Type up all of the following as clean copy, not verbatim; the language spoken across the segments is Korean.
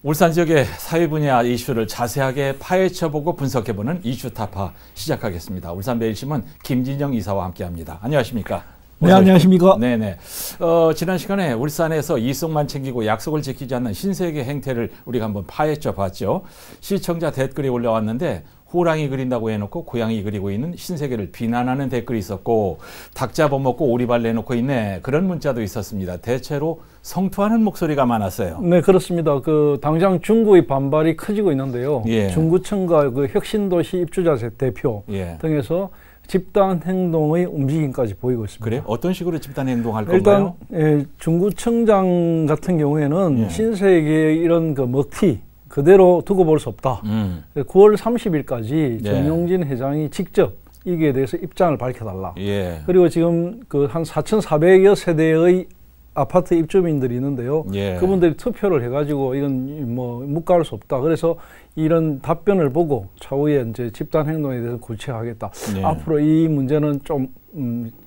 울산 지역의 사회 분야 이슈를 자세하게 파헤쳐보고 분석해보는 이슈타파 시작하겠습니다. 울산매일신문 김진영 이사와 함께합니다. 안녕하십니까? 네, 안녕하십니까? 네네. 지난 시간에 울산에서 이속만 챙기고 약속을 지키지 않는 신세계 행태를 우리가 한번 파헤쳐봤죠. 시청자 댓글이 올라왔는데 호랑이 그린다고 해놓고 고양이 그리고 있는 신세계를 비난하는 댓글이 있었고, 닭 잡아먹고 오리발 내놓고 있네, 그런 문자도 있었습니다. 대체로 성토하는 목소리가 많았어요. 네, 그렇습니다. 당장 중구의 반발이 커지고 있는데요. 예. 중구청과 혁신도시 입주자 대표 등에서 집단 행동의 움직임까지 보이고 있습니다. 그래? 어떤 식으로 집단 행동할 일단, 건가요? 중구청장 같은 경우에는 신세계의 이런 먹튀 그대로 두고 볼 수 없다. 9월 30일까지 정용진 회장이 직접 이기에 대해서 입장을 밝혀달라. 그리고 지금 한 4,400여 세대의 아파트 입주민들이 있는데요. 그분들이 투표를 해가지고 이건 묵과할 수 없다. 그래서 이런 답변을 보고 차후에 이제 집단 행동에 대해서 구체화하겠다. 앞으로 이 문제는 좀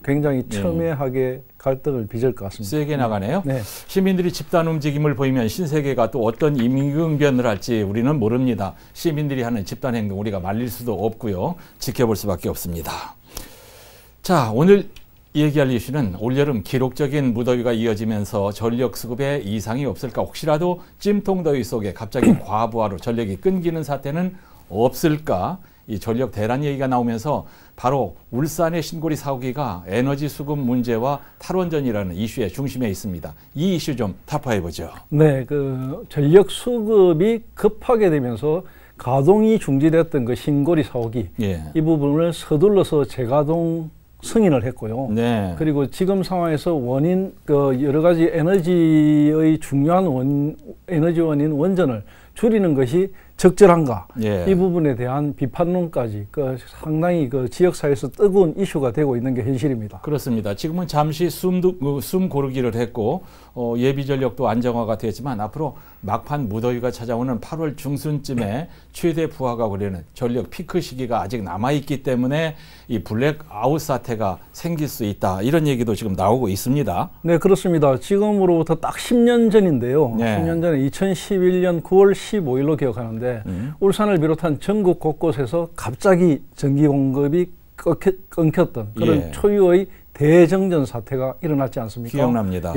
굉장히 첨예하게 갈등을 빚을 것 같습니다. 세게 나가네요. 네. 시민들이 집단 움직임을 보이면 신세계가 또 어떤 임기응변을 할지 우리는 모릅니다. 시민들이 하는 집단 행동 우리가 말릴 수도 없고요. 지켜볼 수밖에 없습니다. 자, 오늘 얘기할 이슈는 올여름 기록적인 무더위가 이어지면서 전력 수급에 이상이 없을까, 혹시라도 찜통더위 속에 갑자기 과부하로 전력이 끊기는 사태는 없을까, 이 전력 대란 얘기가 나오면서 바로 울산의 신고리 사고기가 에너지 수급 문제와 탈원전이라는 이슈의 중심에 있습니다. 이 이슈 좀 타파해보죠. 네, 전력 수급이 급하게 되면서 가동이 중지됐던 신고리 사고기, 이 부분을 서둘러서 재가동 승인을 했고요. 그리고 지금 상황에서 원인, 여러 가지 에너지의 중요한 에너지 원인 원전을 줄이는 것이 적절한가, 이 부분에 대한 비판론까지 상당히 지역사회에서 뜨거운 이슈가 되고 있는 게 현실입니다. 그렇습니다. 지금은 잠시 숨 고르기를 했고 예비 전력도 안정화가 됐지만 앞으로 막판 무더위가 찾아오는 8월 중순쯤에 최대 부하가 오려는 전력 피크 시기가 아직 남아있기 때문에 이 블랙아웃 사태가 생길 수 있다, 이런 얘기도 지금 나오고 있습니다. 네, 그렇습니다. 지금으로부터 딱 10년 전인데요. 10년 전에 2011년 9월 15일로 기억하는데 울산을 비롯한 전국 곳곳에서 갑자기 전기 공급이 끊겼던 그런 초유의 대정전 사태가 일어났지 않습니까? 기억납니다.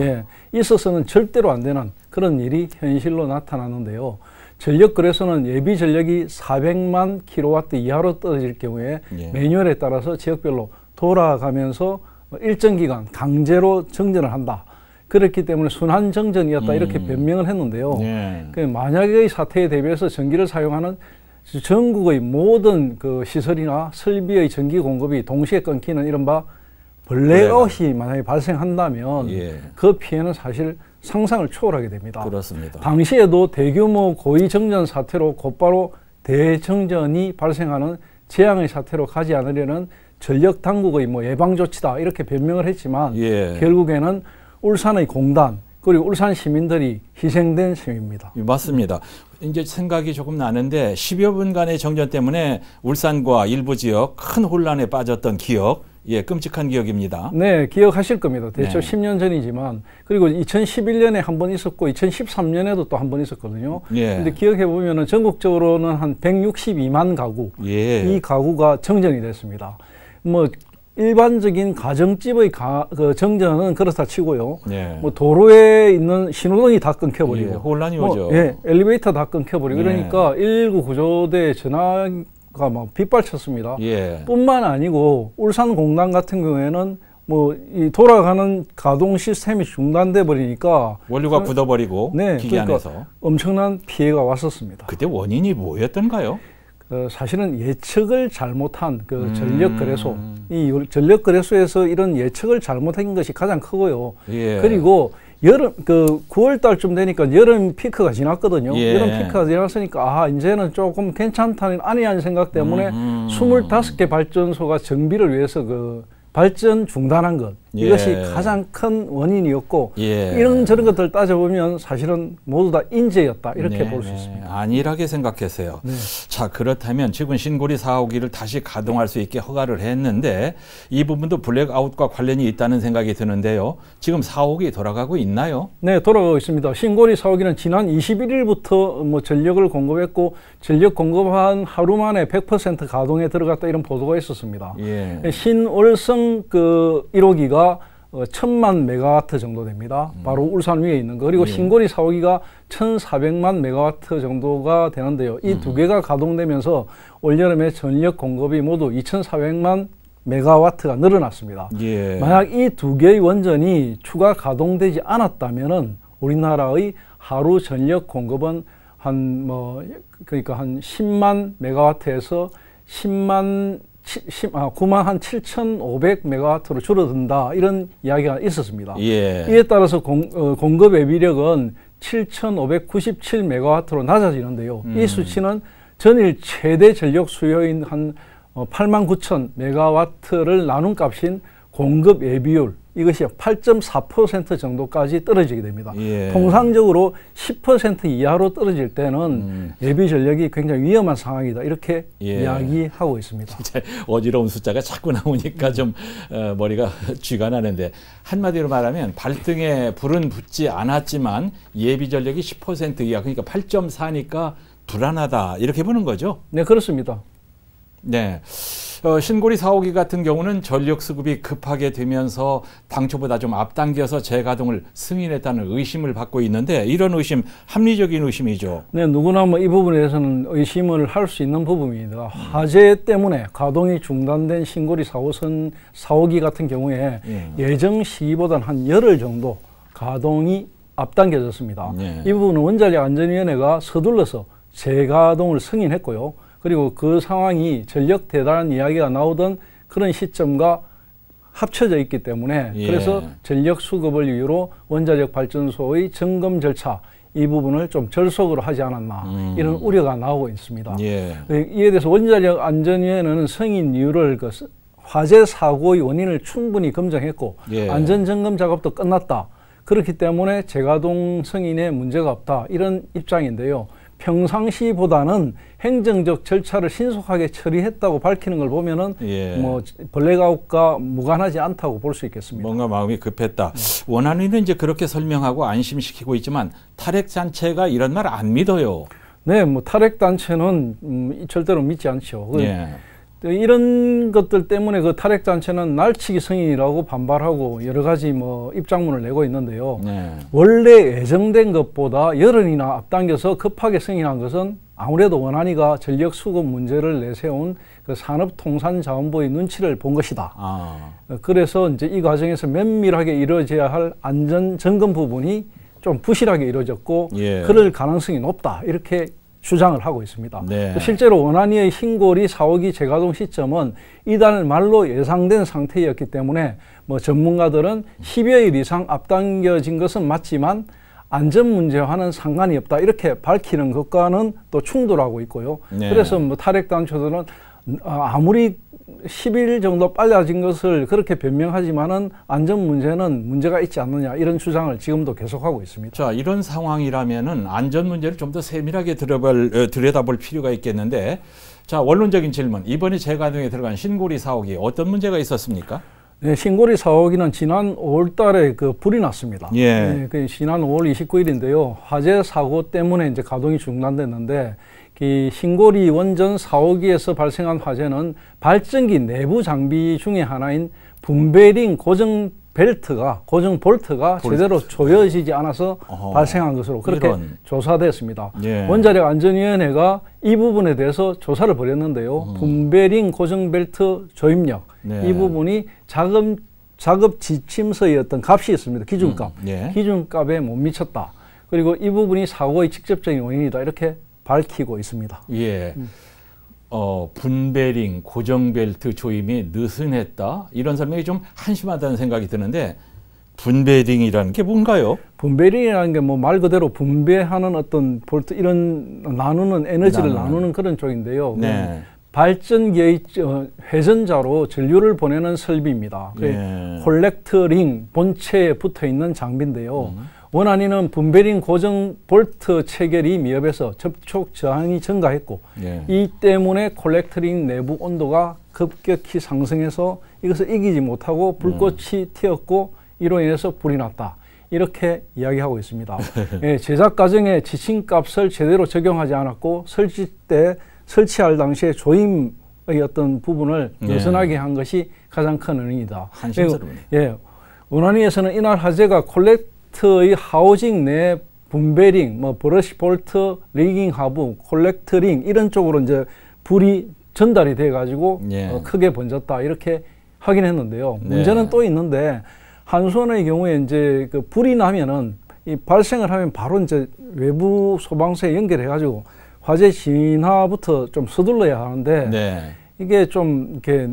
있어서는 절대로 안 되는 그런 일이 현실로 나타나는데요. 전력거래소는 예비 전력이 400만 킬로와트 이하로 떨어질 경우에 매뉴얼에 따라서 지역별로 돌아가면서 일정 기간 강제로 정전을 한다. 그렇기 때문에 순환 정전이었다, 이렇게 변명을 했는데요. 만약의 사태에 대비해서 전기를 사용하는 전국의 모든 시설이나 설비의 전기 공급이 동시에 끊기는 이른바 블랙아웃이 만약에 발생한다면 그 피해는 사실 상상을 초월하게 됩니다. 그렇습니다. 당시에도 대규모 고의 정전 사태로 곧바로 대정전이 발생하는 재앙의 사태로 가지 않으려는 전력 당국의 예방 조치다, 이렇게 변명을 했지만 결국에는 울산의 공단 그리고 울산 시민들이 희생된 셈입니다. 맞습니다. 이제 생각이 조금 나는데 10여 분간의 정전 때문에 울산과 일부 지역 큰 혼란에 빠졌던 기억, 끔찍한 기억입니다. 네, 기억하실 겁니다. 대충 10년 전이지만, 그리고 2011년에 한 번 있었고 2013년에도 또 한 번 있었거든요. 근데 기억해 보면은 전국적으로는 한 162만 가구, 이 가구가 정전이 됐습니다. 일반적인 가정집의 정전은 그렇다 치고요. 도로에 있는 신호등이 다 끊겨버리고, 혼란이 오죠. 엘리베이터 다 끊겨버리고, 그러니까 119 구조대 전화가 빗발쳤습니다. 뿐만 아니고 울산 공단 같은 경우에는 이 돌아가는 가동 시스템이 중단돼 버리니까 원료가 굳어버리고 기계 안에서 엄청난 피해가 왔었습니다. 그때 원인이 뭐였던가요? 사실은 예측을 잘못한 전력거래소, 이 전력거래소에서 이런 예측을 잘못한 것이 가장 크고요. 그리고 여름 9월 달쯤 되니까 여름 피크가 지났거든요. 여름 피크가 지났으니까 이제는 조금 괜찮다는 안이한 생각 때문에 25개 발전소가 정비를 위해서 발전 중단한 것, 이것이 가장 큰 원인이었고 이런저런 것들 따져보면 사실은 모두 다 인재였다 이렇게 볼 수 있습니다. 안일하게 생각했어요. 자, 그렇다면 지금 신고리 4호기를 다시 가동할 수 있게 허가를 했는데 이 부분도 블랙아웃과 관련이 있다는 생각이 드는데요. 지금 4호기 돌아가고 있나요? 네, 돌아가고 있습니다. 신고리 4호기는 지난 21일부터 뭐 전력을 공급했고 전력 공급한 하루 만에 100% 가동에 들어갔다 이런 보도가 있었습니다. 신월성 그 1호기가 1000만 메가와트 정도 됩니다. 바로 울산 위에 있는 거. 그리고 신고리 4호기가 1400만 메가와트 정도가 되는데요. 이 두 개가 가동되면서 올여름에 전력 공급이 모두 2400만 메가와트가 늘어났습니다. 만약 이 두 개의 원전이 추가 가동되지 않았다면은 우리나라의 하루 전력 공급은 그러니까 한 10만 메가와트에서 9만 한 7,500 메가와트로 줄어든다 이런 이야기가 있었습니다. 이에 따라서 공급 예비력은 7,597 메가와트로 낮아지는데요. 이 수치는 전일 최대 전력 수요인 한 89,000 메가와트를 나눈 값인 공급 예비율 이것이 8.4% 정도까지 떨어지게 됩니다. 통상적으로 10% 이하로 떨어질 때는 예비 전력이 굉장히 위험한 상황이다 이렇게 이야기하고 있습니다. 진짜 어지러운 숫자가 자꾸 나오니까 좀 머리가 쥐가 나는데 한마디로 말하면 발등에 불은 붙지 않았지만 예비 전력이 10% 이하 그러니까 8.4니까 불안하다 이렇게 보는 거죠? 네, 그렇습니다. 네. 신고리 4호기 같은 경우는 전력 수급이 급하게 되면서 당초보다 좀 앞당겨서 재가동을 승인했다는 의심을 받고 있는데 이런 의심 합리적인 의심이죠. 네, 누구나 뭐 이 부분에 대해서는 의심을 할 수 있는 부분입니다. 화재 때문에 가동이 중단된 신고리 4호기 같은 경우에 예정 시기보다는 한 열흘 정도 가동이 앞당겨졌습니다. 이 부분은 원자력안전위원회가 서둘러서 재가동을 승인했고요. 그리고 그 상황이 전력 대단한 이야기가 나오던 그런 시점과 합쳐져 있기 때문에 그래서 전력 수급을 이유로 원자력 발전소의 점검 절차 이 부분을 좀 절속으로 하지 않았나 이런 우려가 나오고 있습니다. 이에 대해서 원자력안전위원회는 승인 이유를 화재 사고의 원인을 충분히 검증했고 안전점검 작업도 끝났다. 그렇기 때문에 재가동 승인에 문제가 없다. 이런 입장인데요. 평상시보다는 행정적 절차를 신속하게 처리했다고 밝히는 걸 보면은 뭐 블랙아웃과 무관하지 않다고 볼 수 있겠습니다. 뭔가 마음이 급했다. 원안위는 이제 그렇게 설명하고 안심시키고 있지만 탈핵 단체가 이런 말 안 믿어요. 네, 뭐 탈핵 단체는 절대로 믿지 않죠. 이런 것들 때문에 그 탈핵 단체는 날치기 승인이라고 반발하고 여러 가지 뭐 입장문을 내고 있는데요. 원래 예정된 것보다 열흘이나 앞당겨서 급하게 승인한 것은 아무래도 원안위가 전력 수급 문제를 내세운 그 산업통상자원부의 눈치를 본 것이다. 그래서 이제 이 과정에서 면밀하게 이루어져야 할 안전 점검 부분이 좀 부실하게 이루어졌고 그럴 가능성이 높다. 이렇게 주장을 하고 있습니다. 실제로 원안위의 신고리 4호기 재가동 시점은 이달 말로 예상된 상태였기 때문에 뭐 전문가들은 10여일 이상 앞당겨진 것은 맞지만 안전 문제와는 상관이 없다 이렇게 밝히는 것과는 또 충돌하고 있고요. 그래서 뭐 탈핵 단체들은 아무리 10일 정도 빨라진 것을 그렇게 변명하지만은 안전 문제는 문제가 있지 않느냐 이런 주장을 지금도 계속하고 있습니다. 자, 이런 상황이라면은 안전 문제를 좀 더 세밀하게 들여다볼 필요가 있겠는데, 자, 원론적인 질문. 이번에 재가동에 들어간 신고리 4호기 어떤 문제가 있었습니까? 네, 신고리 4호기는 지난 5월 달에 그 불이 났습니다. 그 지난 5월 29일인데요. 화재 사고 때문에 이제 가동이 중단됐는데 이 신고리 원전 4호기에서 발생한 화재는 발전기 내부 장비 중에 하나인 분배링 고정 볼트가 제대로 조여지지 않아서 발생한 것으로 그렇게 조사됐습니다. 원자력안전위원회가 이 부분에 대해서 조사를 벌였는데요. 분배링 고정 벨트 조입력 이 부분이 작업 지침서의 어떤 값이 있습니다. 기준값. 기준값에 못 미쳤다. 그리고 이 부분이 사고의 직접적인 원인이다. 이렇게 밝히고 있습니다. 분배링, 고정벨트 조임이 느슨했다. 이런 설명이 좀 한심하다는 생각이 드는데 분배링이라는 게 뭔가요? 분배링이라는 게 뭐 말 그대로 분배하는 어떤 볼트 이런 나누는 에너지를 나누는 그런 쪽인데요. 발전기의 회전자로 전류를 보내는 설비입니다. 콜렉터링 본체에 붙어 있는 장비인데요. 원안에는 분배링 고정 볼트 체결이 미흡해서 접촉 저항이 증가했고 이 때문에 콜렉터링 내부 온도가 급격히 상승해서 이것을 이기지 못하고 불꽃이 튀었고 이로 인해서 불이 났다. 이렇게 이야기하고 있습니다. 제작 과정에 지침값을 제대로 적용하지 않았고 설치할 당시에 조임의 어떤 부분을 느슨하게 한 것이 가장 큰 원인이다. 한심스러워요. 원안위에서는 이날 화재가 콜렉터의 하우징 내 분배링, 브러시 볼트, 리깅 하부, 콜렉터링 이런 쪽으로 이제 불이 전달이 돼 가지고 크게 번졌다 이렇게 확인했는데요. 문제는 또 있는데 한수원의 경우에 이제 그 불이 나면은 이 발생을 하면 바로 이제 외부 소방서에 연결해 가지고 화재 진화부터 좀 서둘러야 하는데 이게 좀 이렇게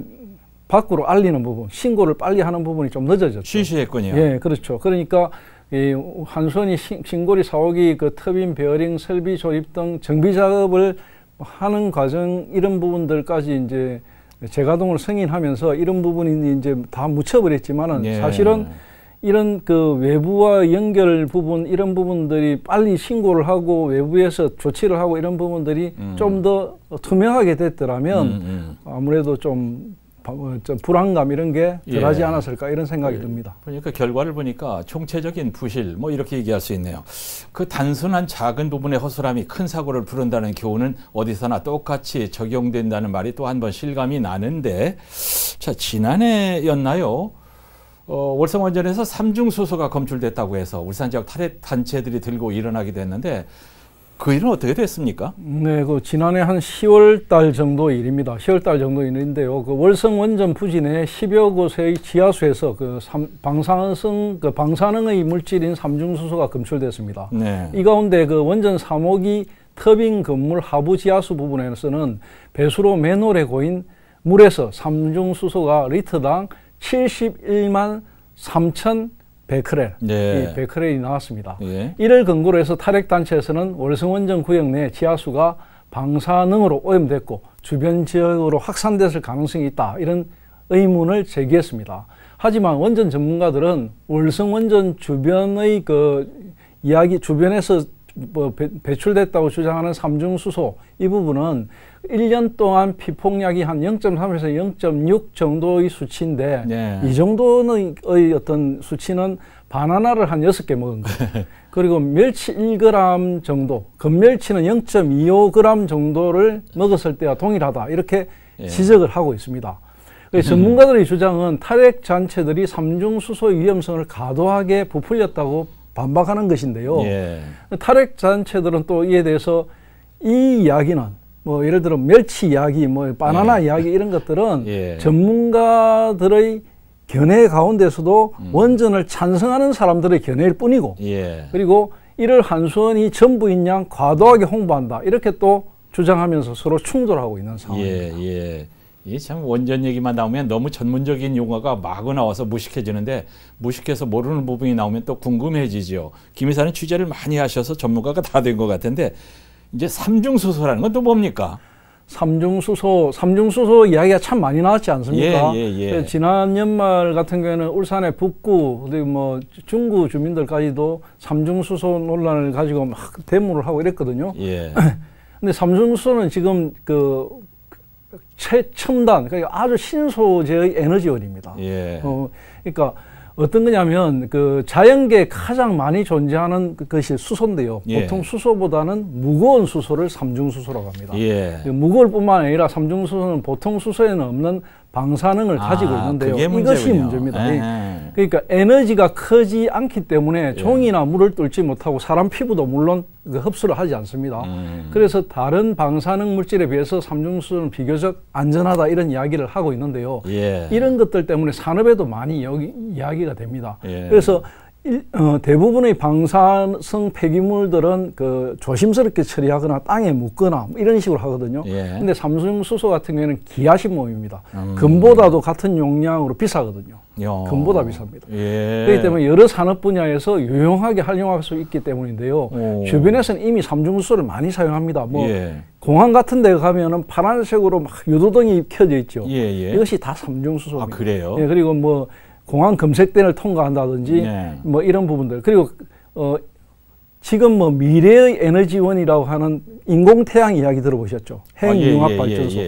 밖으로 알리는 부분, 신고를 빨리 하는 부분이 좀 늦어졌죠. 쉬쉬했군요. 예, 그렇죠. 그러니까 이 한수원이 신고리 사옥이 그 터빈 베어링 설비 조립 등 정비 작업을 하는 과정 이런 부분들까지 이제 재가동을 승인하면서 이런 부분이 이제 다 묻혀버렸지만은 사실은 이런 그 외부와 연결 부분 이런 부분들이 빨리 신고를 하고 외부에서 조치를 하고 이런 부분들이 좀 더 투명하게 됐더라면 아무래도 좀 불안감 이런 게 덜하지 않았을까 이런 생각이 듭니다. 그러니까 결과를 보니까 총체적인 부실 뭐 이렇게 얘기할 수 있네요. 그 단순한 작은 부분의 허술함이 큰 사고를 부른다는 교훈은 어디서나 똑같이 적용된다는 말이 또 한 번 실감이 나는데 자 지난해였나요? 월성원전에서 삼중수소가 검출됐다고 해서 울산 지역 탈핵 단체들이 들고 일어나기도 했는데 그 일은 어떻게 됐습니까? 네, 그 지난해 한 10월 달 정도 일입니다. 10월 달 정도 일인데요. 그 월성 원전 부진의 10여 곳의 지하수에서 그 방사능의 물질인 삼중수소가 검출됐습니다. 이 가운데 그 원전 3호기 터빈 건물 하부 지하수 부분에서는 배수로 맨홀에 고인 물에서 삼중수소가 리터당 71만 3천 베크렐, 이 베크렐이 나왔습니다. 이를 근거로 해서 탈핵단체에서는 월성원전 구역 내 지하수가 방사능으로 오염됐고 주변 지역으로 확산됐을 가능성이 있다. 이런 의문을 제기했습니다. 하지만 원전 전문가들은 월성원전 주변의 그 이야기, 주변에서 배출됐다고 주장하는 삼중수소 이 부분은 1년 동안 피폭약이 한 0.3에서 0.6 정도의 수치인데 이 정도의 어떤 수치는 바나나를 한 6개 먹은 거예요. 그리고 멸치 1g 정도, 건멸치는 0.25g 정도를 먹었을 때와 동일하다. 이렇게 지적을 하고 있습니다. 전문가들의 주장은 탈핵 단체들이 삼중수소의 위험성을 과도하게 부풀렸다고 반박하는 것인데요. 탈핵 단체들은 또 이에 대해서 이 이야기는 뭐 예를 들어 멸치 이야기, 뭐 바나나 이야기 이런 것들은 전문가들의 견해 가운데서도 원전을 찬성하는 사람들의 견해일 뿐이고 그리고 이를 한수원이 전부인 양 과도하게 홍보한다. 이렇게 또 주장하면서 서로 충돌하고 있는 상황입니다. 이게 참 원전 얘기만 나오면 너무 전문적인 용어가 마구 나와서 무식해지는데 무식해서 모르는 부분이 나오면 또 궁금해지죠. 김 이사는 취재를 많이 하셔서 전문가가 다 된 것 같은데 이제 삼중수소라는 건 또 뭡니까? 삼중수소 이야기가 참 많이 나왔지 않습니까? 지난 연말 같은 경우에는 울산의 북구, 그리고 뭐 중구 주민들까지도 삼중수소 논란을 가지고 막 데모를 하고 이랬거든요. 근데 삼중수소는 지금 그 최첨단, 그러니까 아주 신소재의 에너지원입니다. 그러니까 어떤 거냐면 그 자연계에 가장 많이 존재하는 것이 수소인데요. 보통 수소보다는 무거운 수소를 삼중수소라고 합니다. 무거울 뿐만 아니라 삼중수소는 보통 수소에는 없는 방사능을 가지고 있는데요. 이것이 문제입니다. 그러니까 에너지가 크지 않기 때문에 종이나 물을 뚫지 못하고 사람 피부도 물론 흡수를 하지 않습니다. 그래서 다른 방사능 물질에 비해서 삼중수소는 비교적 안전하다 이런 이야기를 하고 있는데요. 이런 것들 때문에 산업에도 많이 이야기가 됩니다. 그래서 대부분의 방사성 폐기물들은 그 조심스럽게 처리하거나 땅에 묻거나 이런 식으로 하거든요. 근데 삼중수소 같은 경우에는 기하신몸입니다. 금보다도 같은 용량으로 비싸거든요. 금보다 비쌉니다. 예. 그렇기 때문에 여러 산업 분야에서 유용하게 활용할 수 있기 때문인데요. 주변에서는 이미 삼중수소를 많이 사용합니다. 뭐 예. 공항 같은 데 가면은 파란색으로 막 유도등이 켜져 있죠. 예. 이것이 다 삼중수소입니다. 아, 그래요? 예, 그리고 뭐 공항 검색대를 통과한다든지 뭐 이런 부분들. 그리고 지금 뭐 미래의 에너지원이라고 하는 인공태양 이야기 들어보셨죠? 핵융합발전소.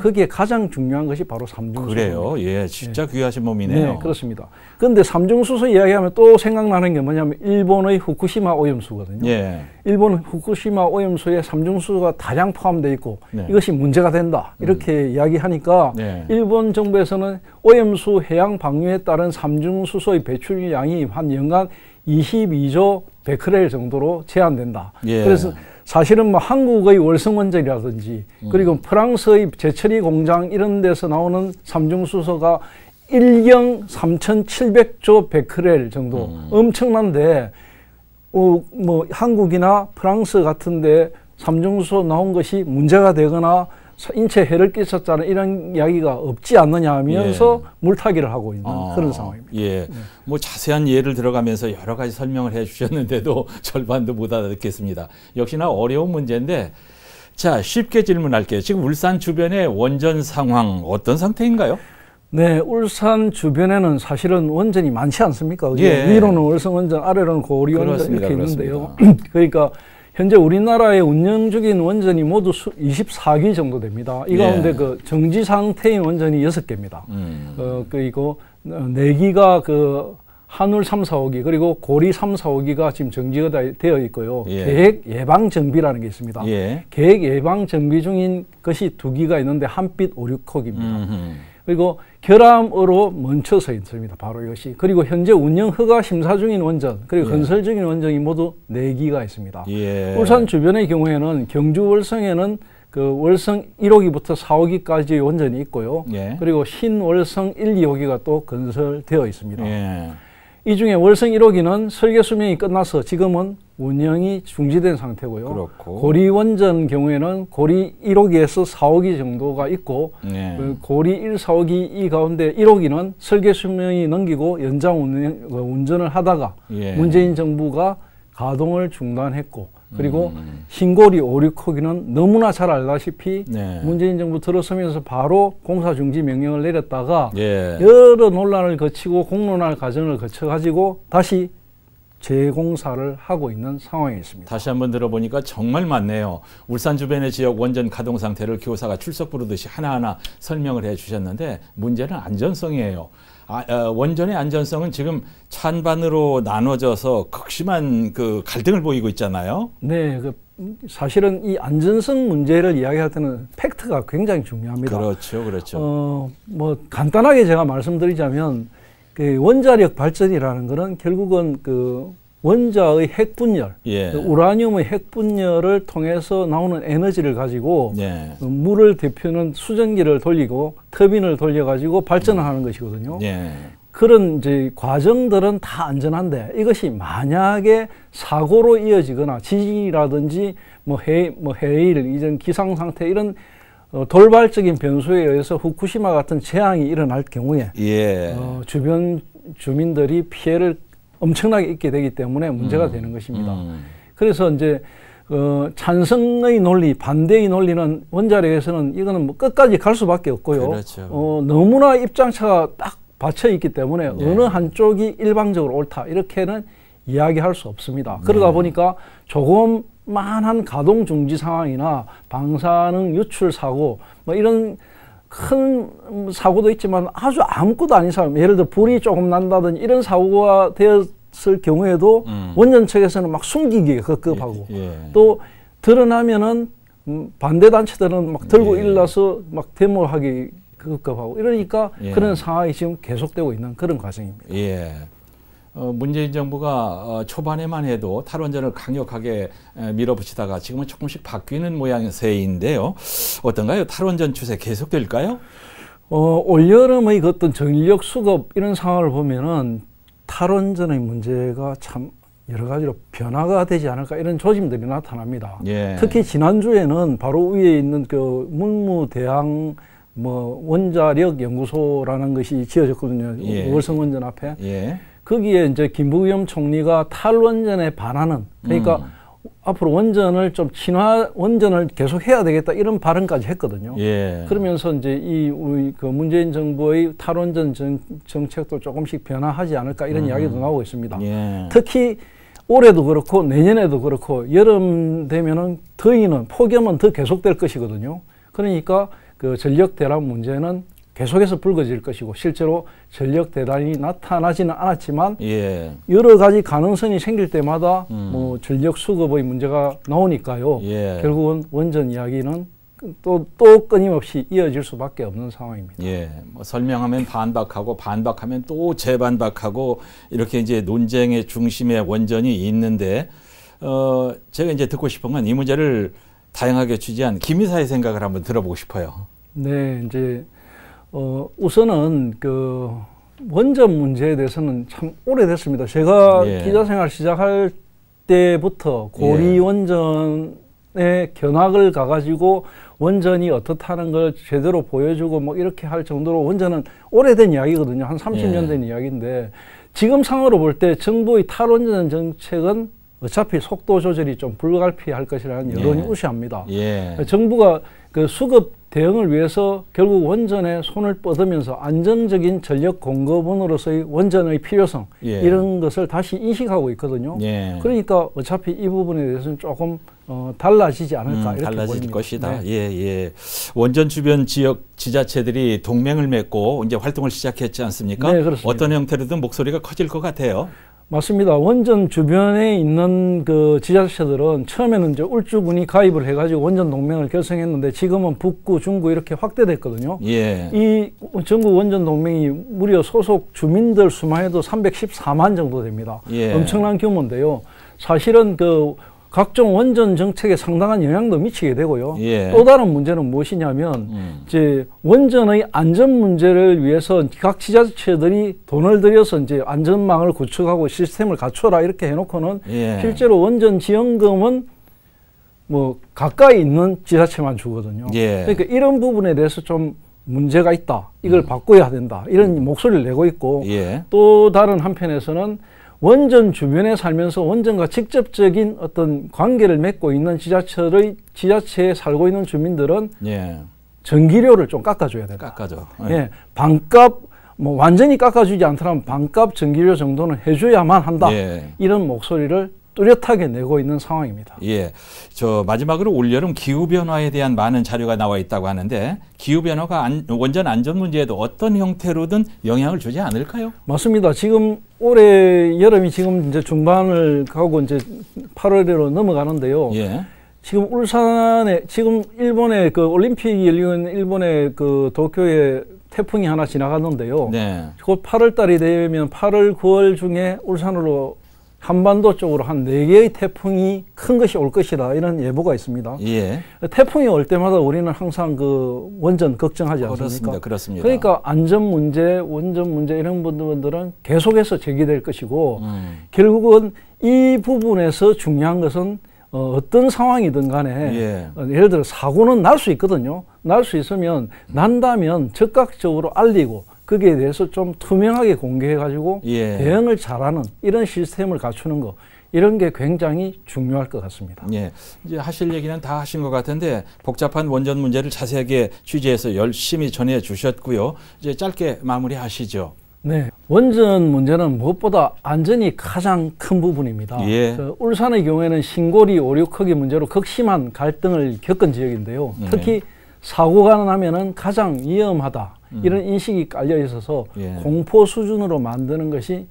거기에 가장 중요한 것이 바로 삼중수소. 그래요? 예, 진짜 귀하신 몸이네요. 네, 그렇습니다. 그런데 삼중수소 이야기하면 또 생각나는 게 뭐냐면 일본의 후쿠시마 오염수거든요. 예. 일본 후쿠시마 오염수에 삼중수소가 다량 포함되어 있고 이것이 문제가 된다. 이렇게 이야기하니까 일본 정부에서는 오염수 해양 방류에 따른 삼중수소의 배출량이 한 연간 22조 베크렐 정도로 제한된다. 그래서 사실은 뭐 한국의 월성원전이라든지 그리고 프랑스의 제철이 공장 이런 데서 나오는 삼중수소가 1경 3,700조 베크렐 정도 엄청난데 뭐 한국이나 프랑스 같은데 삼중수소 나온 것이 문제가 되거나 인체 해를 끼쳤다는 이런 이야기가 없지 않느냐 하면서 물타기를 하고 있는 그런 상황입니다. 예. 뭐 자세한 예를 들어가면서 여러 가지 설명을 해 주셨는데도 절반도 못 알아듣겠습니다. 역시나 어려운 문제인데 자, 쉽게 질문할게요. 지금 울산 주변의 원전 상황 어떤 상태인가요? 네, 울산 주변에는 사실은 원전이 많지 않습니까? 위로는 월성원전, 아래로는 고리원전 이렇게 있는데요. 그러니까 현재 우리나라에 운영 중인 원전이 모두 24기 정도 됩니다. 이 가운데 그 정지 상태인 원전이 6개입니다. 그리고 4기가 그 한울 3, 4호기 그리고 고리 3, 4호기가 지금 정지가 되어 있고요. 계획 예방 정비라는 게 있습니다. 계획 예방 정비 중인 것이 2기가 있는데 한빛 5, 6호기입니다. 그리고 결함으로 멈춰서 있습니다. 바로 이것이. 그리고 현재 운영 허가 심사 중인 원전, 그리고 건설 중인 원전이 모두 4기가 있습니다. 울산 주변의 경우에는 경주 월성에는 그 월성 1호기부터 4호기까지의 원전이 있고요. 그리고 신월성 1, 2호기가 또 건설되어 있습니다. 이 중에 월성 1호기는 설계 수명이 끝나서 지금은 운영이 중지된 상태고요. 그렇고. 고리 원전 경우에는 고리 1호기에서 4호기 정도가 있고 고리 1, 4호기 이 가운데 1호기는 설계 수명이 넘기고 연장 운전을 하다가 문재인 정부가 가동을 중단했고 그리고 신고리 5, 6호기는 너무나 잘 알다시피 문재인 정부 들어서면서 바로 공사 중지 명령을 내렸다가 여러 논란을 거치고 공론화 과정을 거쳐가지고 다시 재공사를 하고 있는 상황에 있습니다. 다시 한번 들어보니까 정말 많네요. 울산 주변의 지역 원전 가동 상태를 교사가 출석 부르듯이 하나하나 설명을 해 주셨는데 문제는 안전성이에요. 원전의 안전성은 지금 찬반으로 나눠져서 극심한 그 갈등을 보이고 있잖아요. 네, 사실은 이 안전성 문제를 이야기할 때는 팩트가 굉장히 중요합니다. 그렇죠. 뭐 간단하게 제가 말씀드리자면 그 원자력 발전이라는 것은 결국은 그 원자의 핵분열, 그 우라늄의 핵분열을 통해서 나오는 에너지를 가지고 물을 데피는 수전기를 돌리고 터빈을 돌려가지고 발전을 하는 것이거든요. 그런 이제 과정들은 다 안전한데 이것이 만약에 사고로 이어지거나 지진이라든지 뭐 해일, 이전 기상 상태 이런 돌발적인 변수에 의해서 후쿠시마 같은 재앙이 일어날 경우에 주변 주민들이 피해를 엄청나게 입게 되기 때문에 문제가 되는 것입니다. 그래서 이제 찬성의 논리, 반대의 논리는 원자력에서는 이거는 뭐 끝까지 갈 수밖에 없고요. 너무나 입장차가 딱 받쳐 있기 때문에 어느 한쪽이 일방적으로 옳다 이렇게는 이야기할 수 없습니다. 그러다 보니까 조금만한 가동 중지 상황이나 방사능 유출 사고 뭐 이런 큰 사고도 있지만 아주 아무것도 아닌 사고, 예를 들어 불이 조금 난다든지 이런 사고가 되었을 경우에도 원전 측에서는 막 숨기기에 급급하고 또 드러나면은 반대 단체들은 막 들고 일어나서 막 데모하기 급급하고 이러니까 그런 상황이 지금 계속되고 있는 그런 과정입니다. 문재인 정부가 초반에만 해도 탈원전을 강력하게 밀어붙이다가 지금은 조금씩 바뀌는 모양새인데요. 어떤가요? 탈원전 추세 계속될까요? 올여름의 어떤 전력 수급 이런 상황을 보면은 탈원전의 문제가 참 여러 가지로 변화가 되지 않을까 이런 조짐들이 나타납니다. 특히 지난주에는 바로 위에 있는 그 문무대항 뭐 원자력 연구소라는 것이 지어졌거든요. 예. 월성 원전 앞에. 예. 거기에 이제 김부겸 총리가 탈원전에 반하는, 그러니까 앞으로 원전을 좀 원전을 계속 해야 되겠다 이런 발언까지 했거든요. 예. 그러면서 이제 우리 그 문재인 정부의 탈원전 정책도 조금씩 변화하지 않을까 이런 이야기도 나오고 있습니다. 예. 특히 올해도 그렇고 내년에도 그렇고 여름 되면은 폭염은 더 계속될 것이거든요. 그러니까 그 전력 대란 문제는 계속해서 불거질 것이고 실제로 전력 대란이 나타나지는 않았지만 예. 여러 가지 가능성이 생길 때마다 뭐 전력 수급의 문제가 나오니까요. 예. 결국은 원전 이야기는 또 끊임없이 이어질 수밖에 없는 상황입니다. 예. 뭐 설명하면 반박하고 반박하면 또 재반박하고 이렇게 이제 논쟁의 중심에 원전이 있는데 제가 이제 듣고 싶은 건 이 문제를 다양하게 취재한 김 이사의 생각을 한번 들어보고 싶어요. 네, 이제 우선은 그 원전 문제에 대해서는 참 오래됐습니다. 제가 예. 기자 생활 시작할 때부터 고리 예. 원전의 견학을 가가지고 원전이 어떻다는 걸 제대로 보여주고 뭐 이렇게 할 정도로 원전은 오래된 이야기거든요. 한 30년 예. 된 이야기인데 지금 상으로 볼 때 정부의 탈원전 정책은 어차피 속도 조절이 좀 불가피할 것이라는 여론이 예. 우세합니다. 예. 정부가 그 수급 대응을 위해서 결국 원전에 손을 뻗으면서 안정적인 전력 공급원으로서의 원전의 필요성 예. 이런 것을 다시 인식하고 있거든요. 예. 그러니까 어차피 이 부분에 대해서는 조금 달라지지 않을까 이렇게 달라질 보입니다. 것이다. 네. 예, 예. 원전 주변 지역 지자체들이 동맹을 맺고 이제 활동을 시작했지 않습니까? 네, 그렇습니다. 어떤 형태로든 목소리가 커질 것 같아요. 맞습니다. 원전 주변에 있는 그 지자체들은 처음에는 이제 울주군이 가입을 해가지고 원전 동맹을 결성했는데 지금은 북구, 중구 이렇게 확대됐거든요. 예. 이 전국 원전 동맹이 무려 소속 주민들 수만 해도 314만 정도 됩니다. 예. 엄청난 규모인데요. 사실은 그 각종 원전 정책에 상당한 영향도 미치게 되고요. 예. 또 다른 문제는 무엇이냐면 이제 원전의 안전 문제를 위해서 각 지자체들이 돈을 들여서 이제 안전망을 구축하고 시스템을 갖춰라 이렇게 해놓고는 예. 실제로 원전 지원금은 뭐 가까이 있는 지자체만 주거든요. 예. 그러니까 이런 부분에 대해서 좀 문제가 있다. 이걸 바꿔야 된다. 이런 목소리를 내고 있고 예. 또 다른 한편에서는 원전 주변에 살면서 원전과 직접적인 어떤 관계를 맺고 있는 지자체에 살고 있는 주민들은 예. 전기료를 좀 깎아줘야 된다. 깎아줘. 예, 반값 뭐 완전히 깎아주지 않더라도 반값 전기료 정도는 해줘야만 한다. 예. 이런 목소리를 뚜렷하게 내고 있는 상황입니다. 예. 저 마지막으로 올여름 기후 변화에 대한 많은 자료가 나와 있다고 하는데 기후 변화가 원전 안전 문제에도 어떤 형태로든 영향을 주지 않을까요? 맞습니다. 지금 올해 여름이 지금 이제 중반을 가고 이제 8월로 넘어가는데요. 예. 지금 울산에 지금 일본의 그 올림픽이 열리는 일본의 그 도쿄에 태풍이 하나 지나갔는데요. 네. 곧 8월 달이 되면 8월, 9월 중에 울산으로 한반도 쪽으로 한 4개의 태풍이 큰 것이 올 것이다. 이런 예보가 있습니다. 예. 태풍이 올 때마다 우리는 항상 그 원전 걱정하지 않습니까? 그렇습니다. 그렇습니다. 그러니까 안전 문제, 원전 문제 이런 부분들은 계속해서 제기될 것이고 결국은 이 부분에서 중요한 것은 어떤 상황이든 간에 예. 예를 들어 사고는 날 수 있거든요. 날 수 있으면 난다면 즉각적으로 알리고 거기에 대해서 좀 투명하게 공개해가지고 예. 대응을 잘하는 이런 시스템을 갖추는 거 이런 게 굉장히 중요할 것 같습니다. 예. 이제 하실 얘기는 다 하신 것 같은데 복잡한 원전 문제를 자세하게 취재해서 열심히 전해 주셨고요. 이제 짧게 마무리하시죠. 네, 원전 문제는 무엇보다 안전이 가장 큰 부분입니다. 예. 울산의 경우에는 신고리 오륙허기 문제로 극심한 갈등을 겪은 지역인데요. 특히 사고가 나면은 가장 위험하다 이런 인식이 깔려 있어서 공포 수준으로 만드는 것이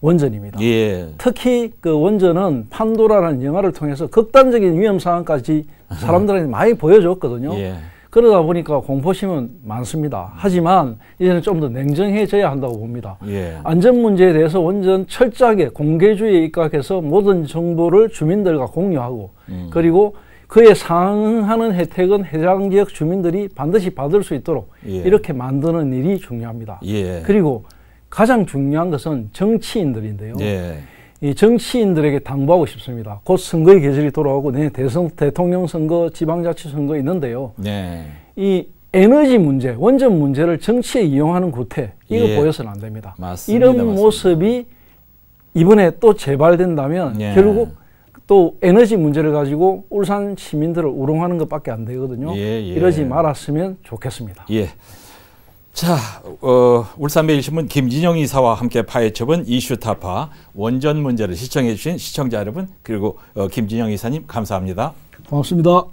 원전입니다. 예. 특히 그 원전은 판도라라는 영화를 통해서 극단적인 위험 상황까지 사람들한테 많이 보여줬거든요. 예. 그러다 보니까 공포심은 많습니다. 하지만 이제는 좀 더 냉정해져야 한다고 봅니다. 예. 안전 문제에 대해서 완전 철저하게 공개주의에 입각해서 모든 정보를 주민들과 공유하고 그리고 그에 상응하는 혜택은 해당 지역 주민들이 반드시 받을 수 있도록 이렇게 만드는 일이 중요합니다. 그리고 가장 중요한 것은 정치인들인데요. 이 정치인들에게 당부하고 싶습니다. 곧 선거의 계절이 돌아오고 내년 대통령 선거, 지방자치 선거 있는데요. 이 에너지 문제, 원전 문제를 정치에 이용하는 구태, 이거 예. 보여서는 안 됩니다. 맞습니다. 이런 맞습니다. 모습이 이번에 또 재발된다면 예. 결국 또 에너지 문제를 가지고 울산 시민들을 우롱하는 것밖에 안 되거든요. 예. 이러지 말았으면 좋겠습니다. 예. 자, 울산매일신문 김진영 이사와 함께 파헤쳐본 이슈 타파 원전 문제를 시청해 주신 시청자 여러분, 그리고 김진영 이사님 감사합니다. 고맙습니다.